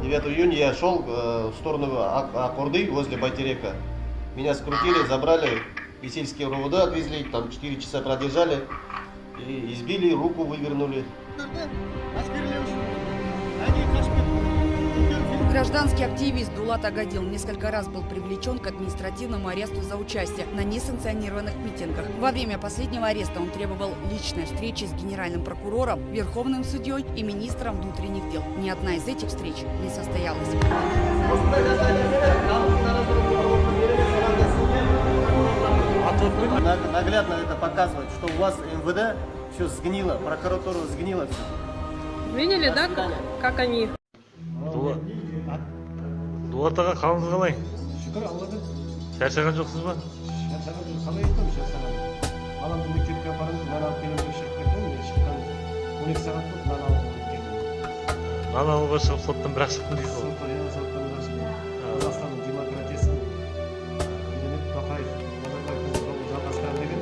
9 июня я шел в сторону Акорды, возле Байтерека. Меня скрутили, забрали, Весельский РОВД отвезли, там 4 часа продержали, и избили, руку вывернули. Гражданский активист Дулат Агадил несколько раз был привлечен к административному аресту за участие на несанкционированных митингах. Во время последнего ареста он требовал личной встречи с генеральным прокурором, верховным судьей и министром внутренних дел. Ни одна из этих встреч не состоялась. Наглядно это показывает, что у вас МВД все сгнило, прокуратура сгнила все. Видели, да, как они? Дулат аға, қалыңыз қалай? Шүкір Алладан. Шаршаған жоқсыз ба? Шаршаған жоқ. Қалай айтам шаршаған. Баламды мектепке апарып, нан алып келемін, шығып кеттім. Мен шыққан 12 сағат болды, нан алып келдім. Нан алуға шығып соттан бірақ шықтым дейсіз ғой. Соттан бірақ шықтым. Қазақстанның демократиясын керемет Тоқаев, Назарбаевтың жолын жалғастырам деген,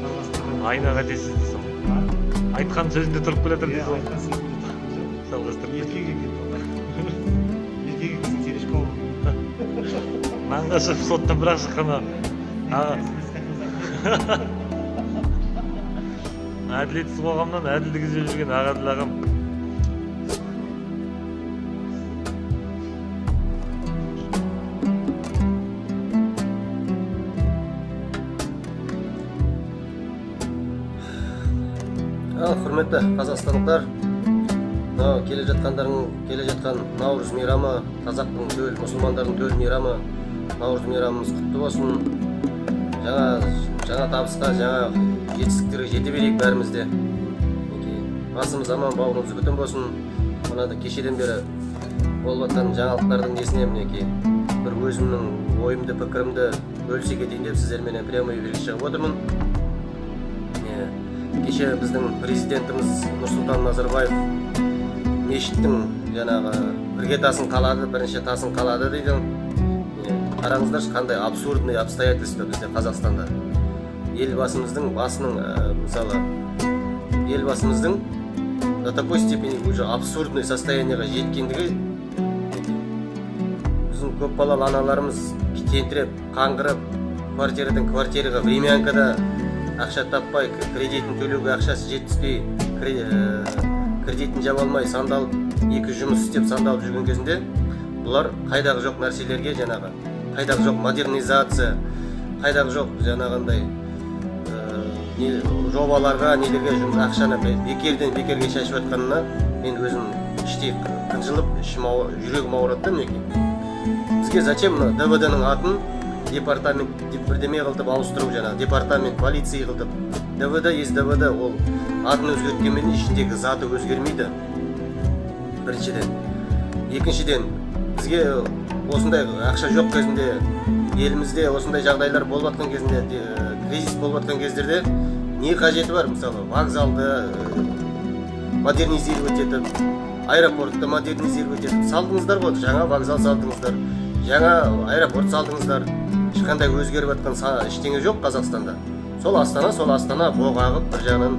жалғастырған. Айнаға дейсіз дейсің ғой. Айтқан сөзінде тұрып келатыр дейсіз ғой. Айтқан сөзінде тұрып келатыр. Жалғастырып. Еркеге кетті. Еркеге кетсін Терешкова. Нанға шығып соттан бірақ шыққаны. Әділетсіз қоғамнан әділдік іздеп жүрген Ағаділ ағам. Құрметті қазақстандықтар, келе жатқан Наурыз мейрамы, қазақтың төл, мұсылмандардың төл мейрамы, Наурыз мейрамымыз құтты болсын. Жаңа табысқа, жаңа жетістіктерге жете берейік бәрімізде. Басымыз аман, бауырымыз бүтін болсын. Мынада кешеден бері болып жатқан жаңалықтардың несіне мінекей бір өзімнің ойымды, пікірімді бөлісе кетейін деп сіздерменен прямой эфирге шығып отырмын. Кеше біздің президентіміз Нұрсұлтан Назарбаев мешіттің жаңағы іргетасын қалады, бірінші тасын қалады дейді. Қараңыздаршы, қандай абсурдный обстоятельства бізде Қазақстанда. Елбасымыздың мысалы, елбасымыздың до такой степени уже абсурдный состояниеға жеткендігі, біздің көпбалалы аналарымыз тентіреп, қаңғырып, квартирадан квартираға, времянкада ақша таппай, кредитін төлеуге ақшасы жетіспей, кредитін жаба алмай, сандалып, екі жұмыс істеп сандалып жүрген кезінде, бұлар қайдағы жоқ нәрселерге, жаңағы қайдағы жоқ модернизация, қайдағы жоқ жаңағындай жобаларға, нелерге ақшаны бекерден бекерге шашып жатқанына мен өзім іштей қынжылып, жүрегім ауырады да мінекей. Бізге зачем ДВД-ның атын департамент бірдеме қылтып ауыстыру, жаңағы департамент полиция қылтып. ДВД есть ДВД, ол атын өзгерткенмен ішіндегі заты өзгермейді. Біріншіден. Екіншіден, бізге осындай ақша жоқ кезінде, елімізде осындай жағдайлар болып жатқан кезінде, кризис болып жатқан кездерде не қажеті бар? Мысалы, вокзалды модернизировать етіп, аэропортты модернизировать етіп салдыңыздар ғой, жаңа вокзал салдыңыздар, жаңа аэропорт салдыңыздар. Ешқандай өзгеріп жатқан ештеңе жоқ Қазақстанда. Сол Астана боғағып, бір жағынан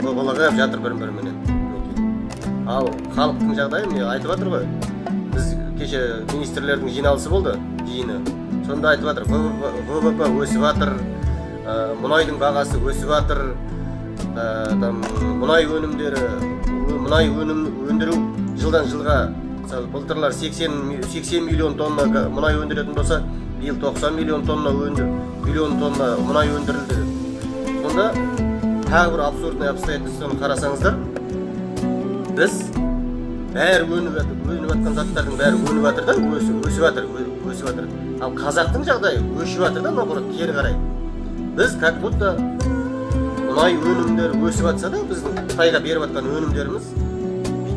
боғалағып жатыр бір-біріменен. Ал халықтың жағдайы міне айтып жатыр ғой. Біз кеше министрлердің жиналысы болды, жиыны. Сонда айтып жатыр, ВВП өсіп жатыр, мұнайдың бағасы өсіп жатыр, мұнай өндіру жылдан жылға, былтырлар 80 миллион тонна мұнай өндіретін болса, биыл 90 миллион тонна мұнай өндірілді. Сонда тағы бір абсурдный обстоятельствоны қарасаңыздар, біз бәрі өніп жатқан заттардың бәрі өніп жатыр да, өсіп жатыр. Ал қазақтың жағдайы өшіп жатыр да, наоборот, кері қарай. Біз как будто мұнай өнімдері өсіп жатса да, біздің Қытайға беріп жатқан өнімдеріміз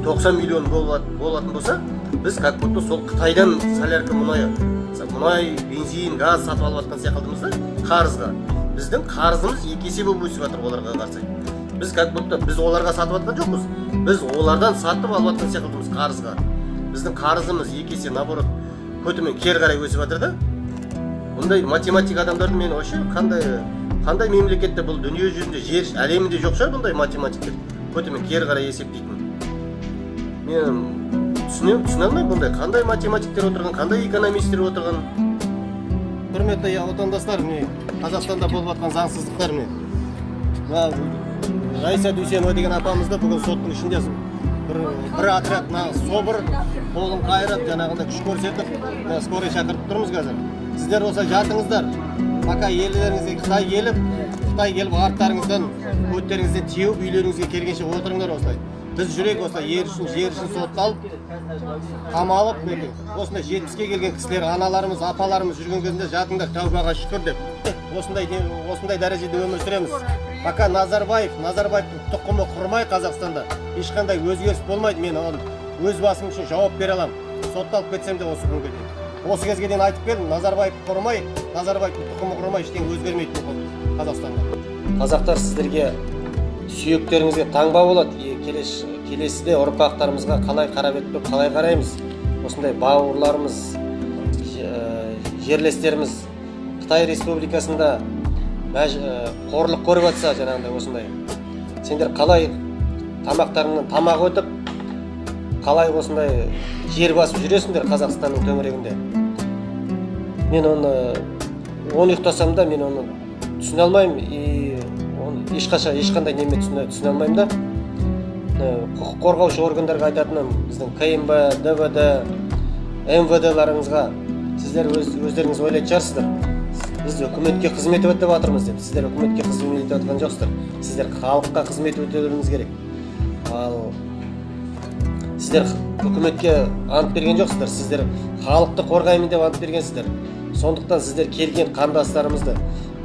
90 миллион болатын болса, біз как будто сол Қытайдан солярка мұнай, бензин, газ сатып алып жатқан сияқтымыз да, қарызға. Біздің қарызымыз екі есе болып өсіп жатыр оларға қарсы. Біз как будто біз оларға сатып жатқан жоқпыз. Біз олардан сатып алып жатқан сияқтымыз қарызға. Біздің қарызымыз екі есе наоборот көтімен кері қарай өсіп жатыр да. Бұндай математик адамдарды мен вообще қандай мемлекетте, бұл дүние жүзінде, жер әлемінде жоқ шығар бұндай математиктер көтімен кері қарай есептейтін. мен түсіне алмаймын бұндай қандай математиктер отырған, қандай экономисттер отырған. Құрметті отандастар, міне Қазақстанда болып жатқан заңсыздықтар міне. Райса Дүйсенова деген апамызды бүгін соттың ішінде бір отряд собыр қолын қайрап жаңағында күш көрсетіп скорый шақырып тұрмыз қазір. Сіздер осылай жатыңыздар. Пока елдеріңізге Қытай келіп арттарыңыздан көттеріңізден теуіп үйлеріңізге келгенше отырыңдар осылай. Біз жүрек осылай жер үшін сотталып, қамалып, осындай 70-ке келген кісілер, аналарымыз, апаларымыз жүрген кезінде жатыңдар, тәубаға шүкір деп. Осындай дәрежеде өмір сүреміз. Пока Назарбаевтың тұқымы құрмай Қазақстанда ешқандай өзгеріс болмайды, мен оны өз басым үшін жауап бере аламын. Сотталып кетсем де осы күнге дейін. Осы кезге дейін айтып келдім, Назарбаев құрмай, Назарбаевтың тұқымы құрмай ештеңе өзгермейді Қазақстанда. Қазақтар, сіздерге сүйектеріңізге таңба болады. Келесіде ұрпақтарымызға қалай қарап етпеп, қалай қараймыз. Осындай бауырларымыз, жерлестеріміз Қытай Республикасында қорлық көріп жатса, жаңағындай осындай. Сендер қалай тамақтарыңнан тамақ өтіп, қалай осындай жер басып жүресіңдер Қазақстанның төңірегінде. Мен оны ұйықтасам да, мен оны түсіне алмаймын. Ешқандай неме түсіне алмаймын да. Құқық қорғаушы органдарға айтатыным, біздің КМБ, ДВД, МВД-ларыңызға сіздер өздеріңіз ойлайтын шығарсыздар. Біз үкіметке қызмет етіп жатырмыз деп. Сіздер үкіметке қызмет етіп жатқан жоқсыздар. Сіздер халыққа қызмет етуіңіз керек. Ал сіздер үкіметке ант берген жоқсыздар. Сіздер халықты қорғаймын деп ант бергенсіздер. Сондықтан сіздер келген қандастарымызды,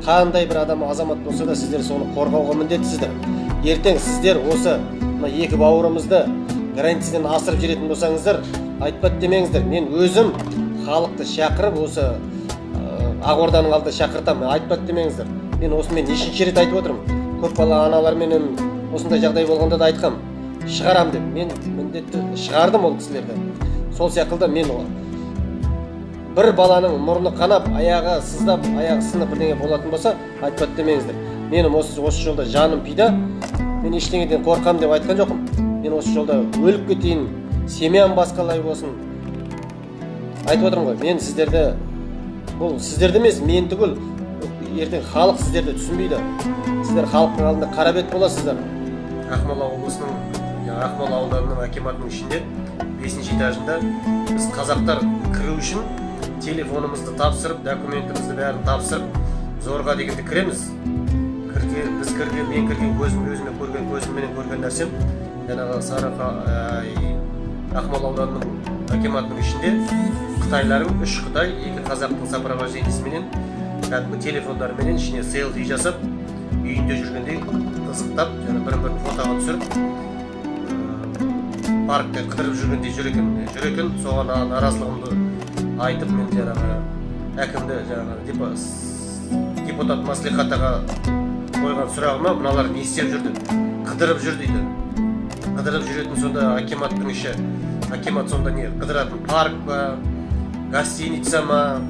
қандай бір адам азамат болса да сіздер соны қорғауға міндеттісіздер. Ертең сіздер осы екі бауырымызды границадан асырып жүретін болсаңыздар, айтпады демеңіздер. Мен өзім халықты шақырып осы Ақорданың алдына шақыртамын, айтпады демеңіздер. Мен осымен нешінші рет айтып отырмын. Көп бала аналарменен осындай жағдай болғанда да айтқам, шығарам деп. Мен міндетті шығардым ол кісілерді. Сол сияқты мен бір баланың мұрны қанап, аяғы сыздап, аяғы сынып бірдеңе болатын болса, айтпады демеңіздер. Менің осы жолда жаным пида, мен ештеңеден қорқам деп айтқан жоқпын. Мен осы жолда өліп кетейін, семьям басқалай болсын. Айтып отырмын ғой, мен сіздерді, бұл сіздерді емес, мен түгіл, ертең халық сіздерді түсінбейді. Сіздер халықтың алдында қара бет боласыздар. Ақмола облысының, Ақмола ауданының акиматының ішінде 5-ші этажында біз қазақтар кіру үшін телефонымызды тапсырып, документімізді бәрін тапсырып, зорға дегенде кіреміз. Мен кірген көзімменен көрген нәрсем, жаңағы Ақмола ауданының акиматының ішінде Қытайларың 3 Қытай, 2 қазақтың сопровождениесіменен, кәдімгі телефондарменен ішіне селфи жасап, үйінде жүргендей қызықтап, бір-бір фотоға түсіріп, паркте қыдырып жүргендей жүр екен. Соған наразылығымды айтып, мен жаңағы әкімді, депутат маслихатаға қойған сұрағыма, мыналар не істеп жүрді? Қыдырып жүр дейді. Қыдырып жүретін сонда акиматтың іші. Акимат сонда не? Қыдыратын парк па, гостиница ма?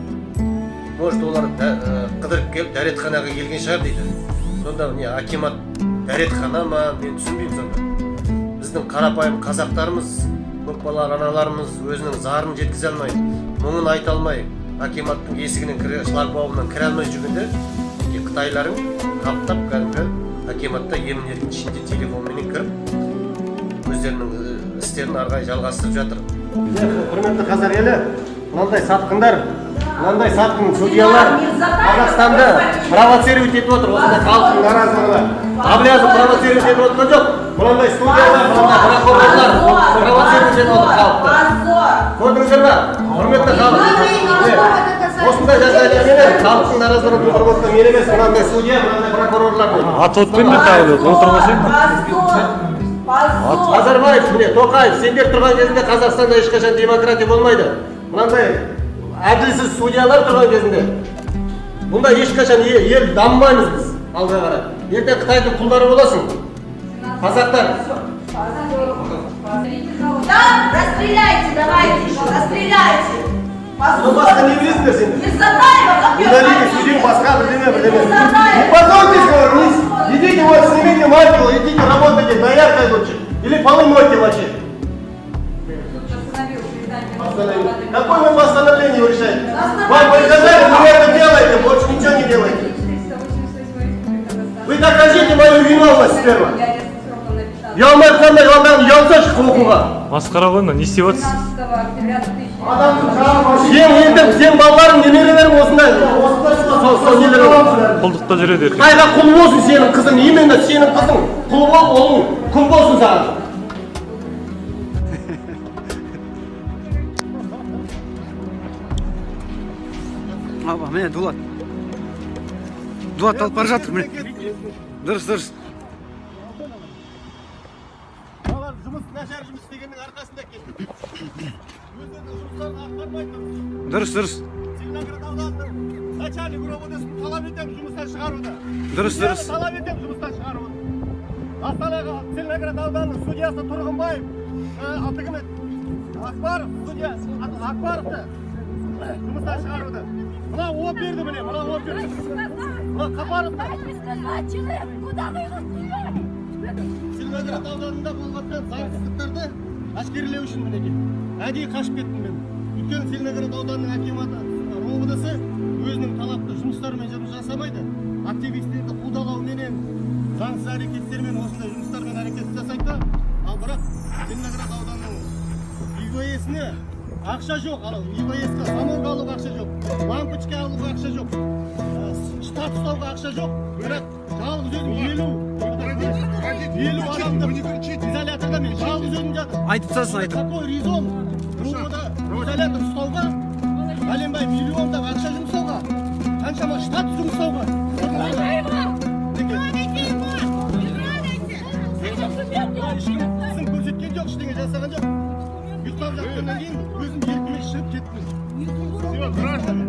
Может, олар қыдырып келіп дәретханаға келген шығар дейді. Сонда не акимат дәретхана ма? Мен түсінбеймін сонда. Біздің қарапайым қазақтарымыз, көп балалы аналарымыз өзінің зарын жеткізе алмай, мұңын айта алмай, акиматтың есігінен шлагбаумынан кіре алмай жүргенде, Қытайларың қаптап кәдімгі акиматта емін-еркін ішінде телефонмен кіріп, өздерінің істерін арғай жалғастырып жатыр. Құрметті қазақ елі, мынандай сатқын судьялар Қазақстанды провоцировать етіп отыр, осындай халықтың наразылығына. Аблязов провоцировать етіп отыр жоқ. Мынандай судьялар, мынандай прокурорлар провоцировать етіп отыр халықты. Көрдіңіздер ме? Құрметті халық. Осындай жағдайлармен халықтың наразылығын тудырып отқан мен емес, мынандай судья, мынандай прокурорлар. Отпен мен тағылып отырмасаң. Назарбаев, міне, Тоқаев, сендер тұрған кезінде Қазақстанда ешқашан демократия болмайды. Мынандай әділсіз судьялар тұрған кезінде. Бұнда ешқашан ел дамымаймыз біз алға қарай. Ертең Қытайдың құлдары боласың. Қазақтар. Расстреляйте, давайте, расстреляйте. Ну, басқа не білесіңдер сендер? Не задай, удалите судью, басқа бірдеме. Не позорьтесь, говорю, идите, вот, снимите мантию, идите, работайте, дояркой лучше. Или полы мойте вообще. Какое вы постановление вы решаете? Вам приказали, вы это делаете, больше ничего не делаете. Вы докажите мою виновность сперва. Я вам айтқандай ғалдан ұялсашы құқыға. Масқара ғой, не істеп жатсыз? Сен балаларың, немерелерің осындай. Құлдықта жүреді еркек. Қайға құл болсын сенің қызың, именно сенің қызың. Құл бол, ұлың құл болсын саған. Аба, міне Дулат. Дулат алып бара жатыр, міне. Дұрыс. Балалар жұмыс нашар жұмыс істегеннің арқасында кетті. Өздерінің жұмыстарын атқармайды. Дұрыс. Целиноград ауданының начальник РОВД-сын талап етемін жұмыстан шығаруды. Дұрыс. Талап етемін жұмыстан шығаруды. Астанаға Целиноград ауданының судьясы Тұрғынбаев, Акбаров, судья Акбаровты жұмыстан шығаруды. Мына оп берді міне, мына оп берді. Мына Қапаровты. Целиноград ауданында болған заңсыздықтарды әшкерелеу үшін мінеке. Әдейі қашып кеттім мен. Өйткені Целиноград ауданының акиматы РОВД-сы өзінің талапты жұмыстармен жұмыс жасамайды. Активистерді қудалауменен, заңсыз әрекеттермен, осындай жұмыстармен әрекет жасайды. Ал бірақ Целиноград ауданының ИВС-не ақша жоқ, ИВС-қа саморға алуға ақша жоқ, лампочка алуға ақша жоқ, штат ұстауға ақша жоқ. Бірақ жалғыз өзім 50 адамды изоляторда мен жалғыз өзім жатыр. Айтып тастасын, айтып. Какой резон РОВД изолятор ұстауға, бәленбай миллиондап ақша жұмсауға, қаншама штат жұмсауға. Ешкім сіздің көрсеткен жоқ, ештеңе жасаған жоқ. Ұйықтап жатқаннан кейін өзім еркіме шығып кеттім. Все, граждане,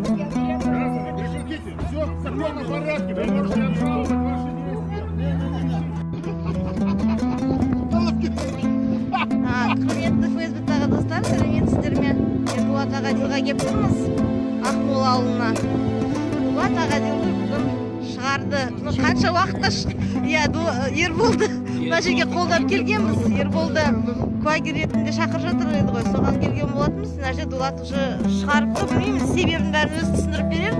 решите. Все, в законном порядке. Құрметті фейсбуктағы достар, сәлеметсіздер ме? Дулат Ағадилға келіп тұрмыз, Ақмола ауылына. Дулат Ағадилді бүгін шығарды. Қанша уақытта Ерболды мына жерге қолдап келгенбіз. Ерболды куәгер ретінде шақырып жатыр еді ғой, соған келген болатынбыз. Мына жерде Дулат уже шығарыпты, білмейміз, себебін бәрін өзі түсіндіріп берер.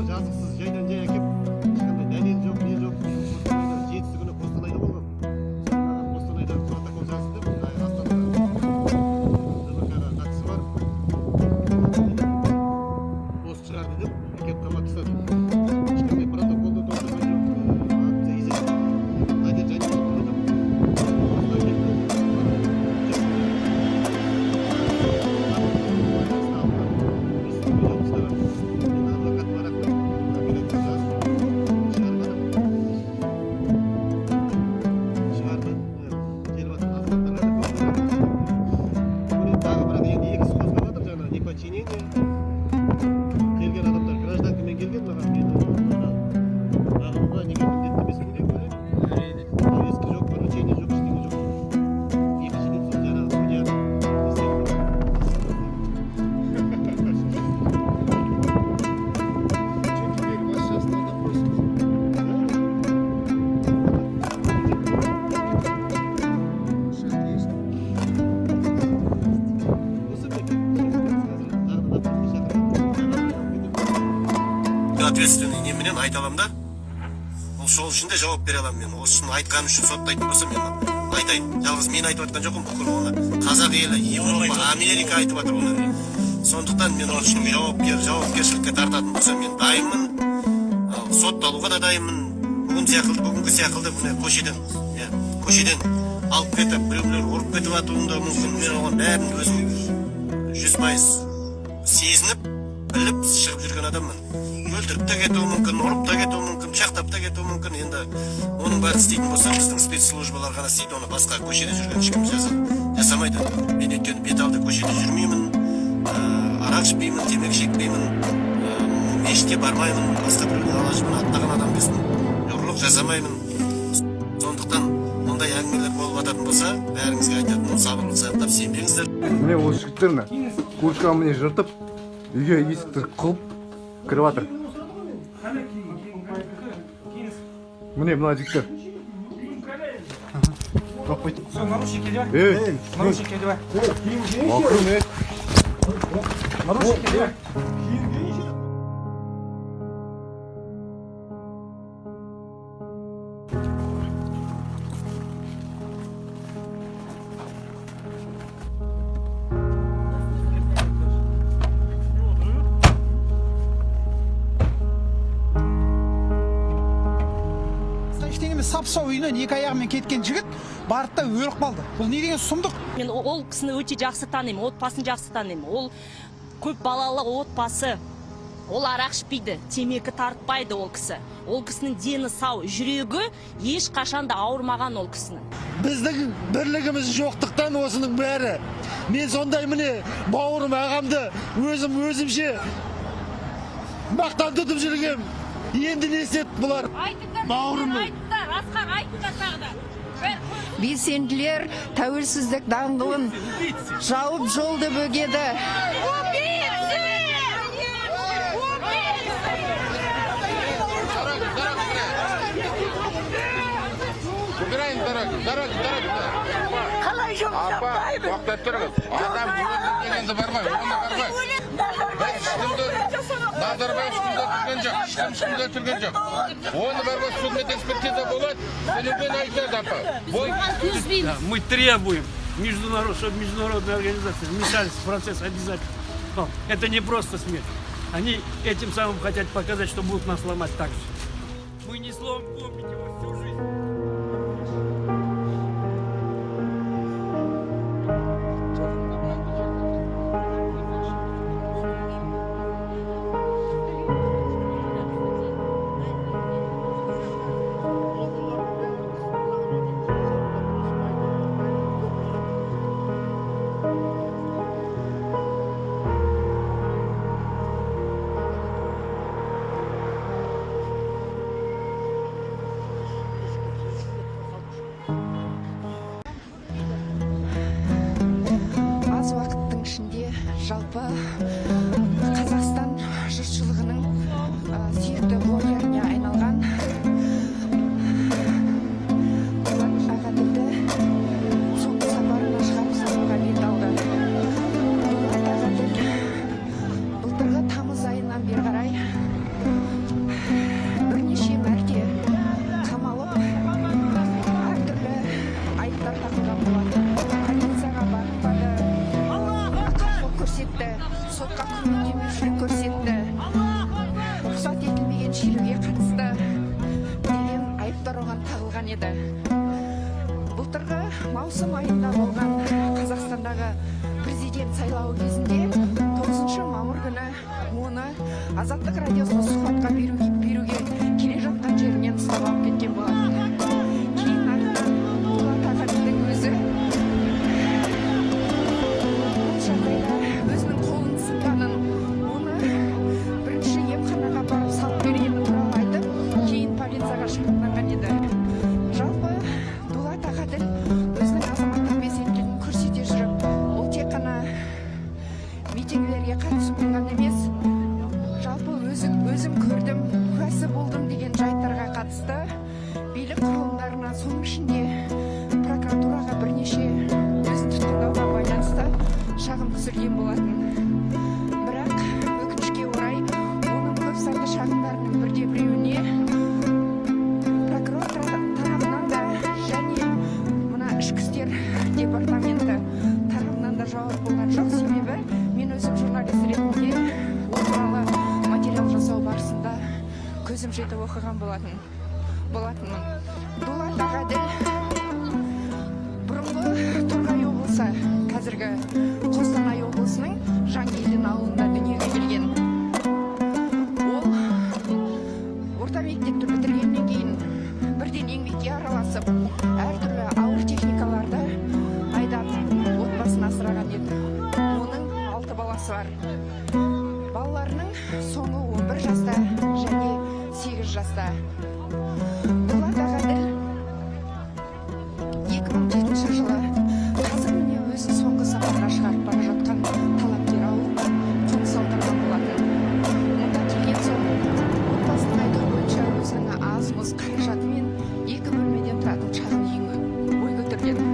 Жазықсыз жайдан жай әкеп, ешқандай дәлел жоқ, не жоқ. Жетісі күні Қостанайда болған. Қостанайда протокол жазды, Астанада ДБК-ға қатысы бар. Пост шығарды деп, әкеп қамап тастады. Ешқандай протоколды тоқтамай жоқ. Акция изет. Надя және келген адамдар гражданкамен келген маған бағынуға неге міндетті емеспін деп ойлаймын. Повестка жоқ, поручение жоқ, ештеңе жоқ. Екіншіден сол жаңағы судья ответственный неменен айта аламын да. Ол сол үшін де жауап бере аламын мен. Осы үшін айтқан үшін соттайтын болсам мен айтайын. Жалғыз мен айтып жатқан жоқпын, бүкіл оны қазақ елі, Европа, Америка айтып жатыр оны. Сондықтан мен ол үшін жауапкершілікке тартатын болсам мен дайынмын. Сотталуға да дайынмын. Бүгінгі сияқты міне көшеден алып кетіп, біреулер ұрып кетіп жатуы да мүмкін. Мен оған бәрін өзім 100% сезініп, біліп шығып жүрген адаммын. Өлтіріп те кетуі мүмкін, ұрып та кетуі мүмкін, пышақтап та кетуі мүмкін. Енді оның бәрін істейтін болса, біздің спецслужбалар ғана істейді, оны басқа көшеде жүрген ешкім жасамайды. Мен өйткені бет алды көшеде жүрмеймін, арақ ішпеймін, темекі шекпеймін, мешітке бармаймын, басқа біреудің алашымен аттаған адам емеспін, ұрлық жасамаймын. Сондықтан ондай әңгімелер болып жататын болса, бәріңізге айтатыным сабырлық сақтап сенбеңіздер. Міне осы жігіттеріне куртканы міне жыртып, үйге есікті қылып кіріп жатыр. Міне мына жігіттер. копать. Все, наручники одевай. Эй, Наручники одевай. мокрым, Наручники одевай. ештеңе емес, сап-сау үйінен 2 аяғымен кеткен жігіт барды да өліп қалды. Бұл не деген сұмдық? Мен ол кісіні өте жақсы танимын, отбасын жақсы танимын. Ол көп балалы отбасы. Ол арақ ішпейді, темекі тартпайды ол кісі. Ол кісінің дені сау, жүрегі еш қашанда ауырмаған ол кісінің. Біздің бірлігіміз жоқтықтан осының бәрі. Мен сондай міне бауырым ағамды өзімше мақтан тұтып жүргем. Енді не істеді бұлар? Бауырымды. Белсенділер тәуелсіздік даңғылын жауып жолды бөгеді. Қалай жұмыс жасаймыз? Тоқтап тұрыңыз. Адам өлді дегенді бармай, оны бармай. Назарбаев ешкімді өлтірген жоқ. Оны бармай судмед экспертиза болады, сенімден айтады апа. Мы требуем, чтобы международные организации вмешались в процесс обязательно. Но это не просто смерть. Они этим самым хотят показать, что будут нас ломать так же. Мы не словом помнить его всю жизнь. Аз уақыттың ішінде жалпы Қазақстан жұртшылығының сүйікті блогеріне айналған Дулат Ағаділді соңғы сапарына шығарып салуға бет алды. Дулат Ағаділ былтырғы тамыз айынан бері қарай бірнеше мәрте қамалып әртүрлі айыптар тағылған болатын. Полицияға барып қамқорлық көрсетті, сотқа көмектемеушілік көрсетті, рұқсат етілмеген шеруге қатысты деген айыптар оған тағылған еді. Былтырғы маусым айында болған Қазақстандағы президент сайлауы кезінде 9 мамыр күні оны Азаттық радиосына сұхбатқа беруге келе жатқан жерінен ұстап алып кеткен болатын. Кейін артынан Дулат Ағаділдің өзі өзінің қолын сынғанын, оны бірінші емханаға барып салып бергені туралы айтып, кейін полицияға шағымданған еді. Жалпы Дулат Ағаділ өзінің азаматтық белсенділігін көрсете жүріп, ол тек қана митингілерге қатысумен ғана емес, жалпы өзім көрдім, куәсі болдым деген жайттарға қатысты билік құрылымдарына, соның ішінде прокуратураға бірнеше өзін тұтқындауға байланысты шағым түсірген болатын. Бірақ өкінішке орай оның көп санды шағымдарының бірде-біреуіне прокурор тарапынан да және мына ішкі істер департаменті тарапынан да жауап болған жоқ. Себебі мен өзім журналист ретінде ол туралы материал жасау барысында көзім жетіп оқыған болатынмын. Дулат Ағаділ бұрынғы Торғай облысы, қазіргі Қостанай облысының Жангелдин ауылында дүниеге келген. Ол орта мектепті бітіргеннен кейін бірден еңбекке араласып, әртүрлі ауыр техникаларды айдап отбасын асыраған еді. Оның 6 баласы бар. Балаларының соңы 11 жаста және 8 жаста. Дулат Ағаділ 2007 жылы қазір міне өзін соңғы сапарға шығарып бара жатқан Талапкер ауылына қоныс аударған болатын. Мұнда келген соң отбасының айтуы бойынша өзінің аз-мұз қаражатымен 2 бөлмеден тұратын шағын үйге бой көтерген.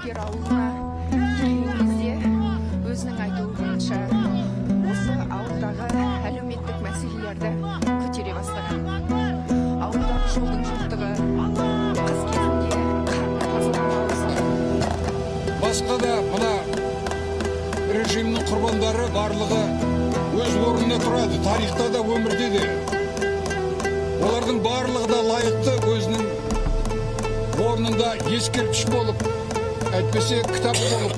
талапкер ауылына келген кезде өзінің айтуы бойынша осы ауылдағы әлеуметтік мәселелерді көтере бастаған. Ауылдағы жолдың жоқтығы, қыс кезінде қардың тасқыны, Басқа да мына режимнің құрбандары барлығы өз орнында тұрады, тарихта да өмірде де. Олардың барлығы да лайықты өзінің орнында ескерткіш болып, әйтпесе кітап болып,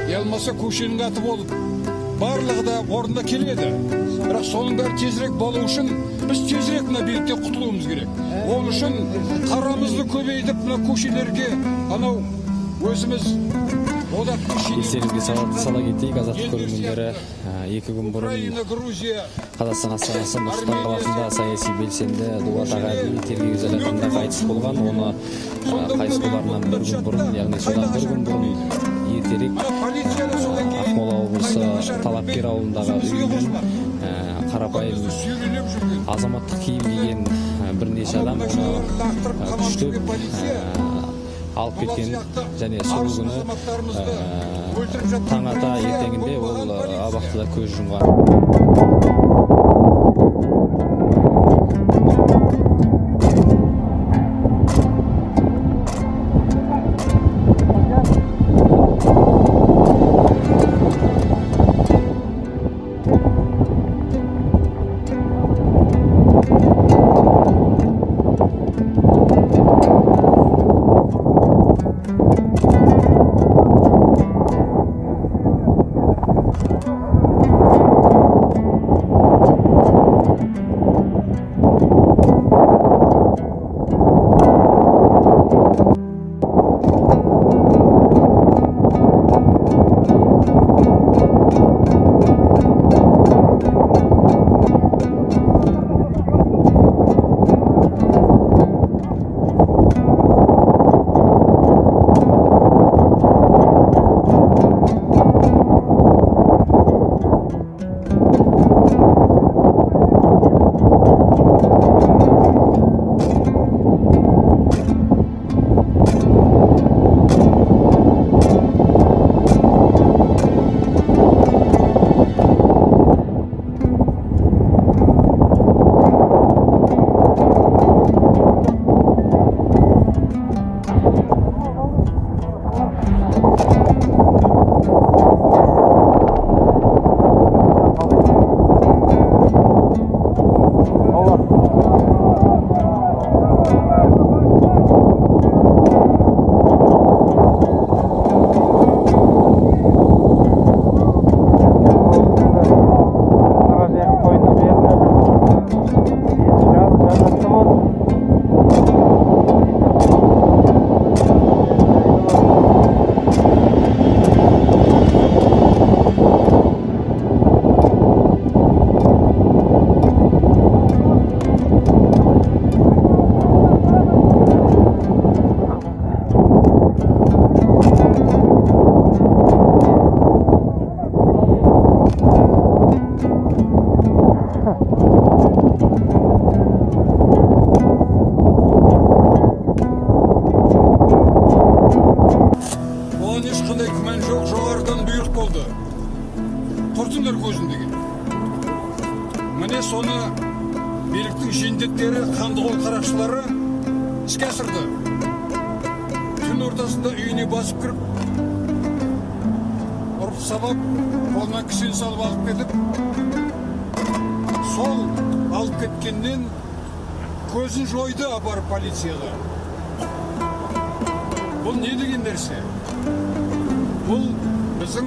елмаса көшенің аты болып, барлығы да орнында келеді. Бірақ соның бәрі тезірек болу үшін біз тезірек мына биліктен құтылуымыз керек. Ол үшін қарамызды көбейтіп мына көшелерге анау өзіміз естеріңізге сала кетейік, азаттық көрермендері 2 күн бұрын Қазақстан астанасы Нұр-Сұлтан қаласында саяси белсенді Дулат Ағаділ тергеу изоляторында қайтыс болған. Оны қайтыс боларынан 1 күн бұрын, яғни содан 1 күн бұрын ертерек Ақмола облысы Талапкер ауылындағы үйінен қарапайым азаматтық киім киген бірнеше адам күштеп алып кеткен, және сол күні таң ата ертеңінде ол абақтыда көз жұмған. Құртыңдар көзін деген. Міне соны биліктің жендеттері, қандықол қарақшылары іске асырды. Түн ортасында үйіне басып кіріп, ұрып сабап, қолына кісен салып алып кетіп, сол алып кеткеннен көзін жойды апарып полицияға. Бұл не деген нәрсе? Бұл біздің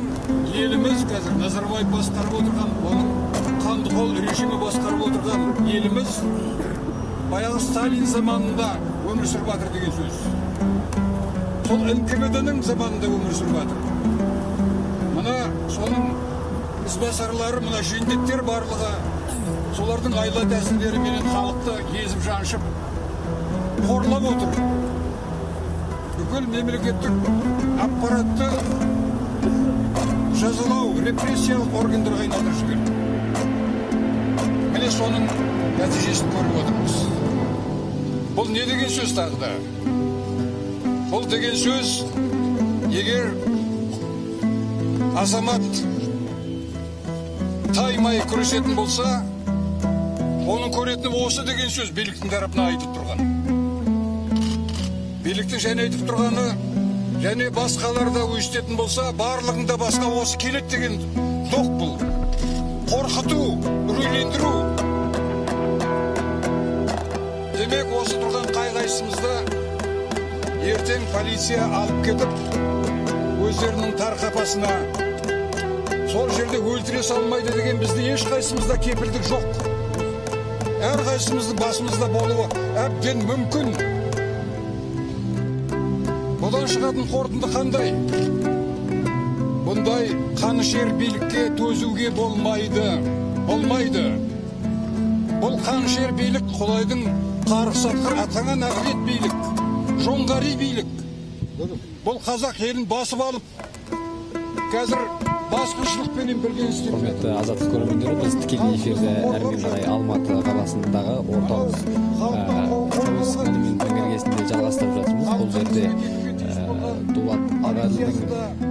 еліміз қазір Назарбаев басқарып отырған, оның Қандықол режимі басқарып отырған еліміз баяғы Сталин заманында өмір сүріп жатыр деген сөз. Сол НКВД-ның заманында өмір сүріп жатыр. Мына соның ізбасарлары, мына жендеттер барлығы солардың айла тәсілдеріменен халықты езіп жаншып қорлап отыр. Бүкіл мемлекеттік аппаратты жазалау, репрессиялық органдарға айналдырып жіберді. Міне соның нәтижесін көріп отырмыз. Бұл не деген сөз тағы да? Бұл деген сөз егер азамат таймай күресетін болса, оның көретіні осы деген сөз биліктің тарапынан айтып тұрған. Биліктің және айтып тұрғаны, және басқаларда өстетін болса, барлығында басқа осы келет деген доқ бұл. Қорқыту, үрейлендіру. Демек, осы тұрған қай-қайсымызда ертең полиция алып кетіп, өздерінің тарқапасына сол жерде өлтіре салмайды деген бізде ешқайсымызда кепілдік жоқ. Әр қайсымыздың басымызда болуы әбден мүмкін. Бұдан шығатын қорытынды қандай? Бұндай қанішер билікке төзуге болмайды. Бұл қанішер билік Құдайдың қарғысатқыр атаңан ақырет билік, жоңғари билік. Бұл қазақ елін басып алып, қазір басқыншылықпенен бірге істеп жатыр. Құрметті азаттық көрермендері, біз тікелей эфирде әрмен қарай Алматы қаласындағы орталық тәуелсіздік монументінің іргесінде жалғастырып жатырмыз. Бұл жерде Дулат Ағаділдің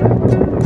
Thank you.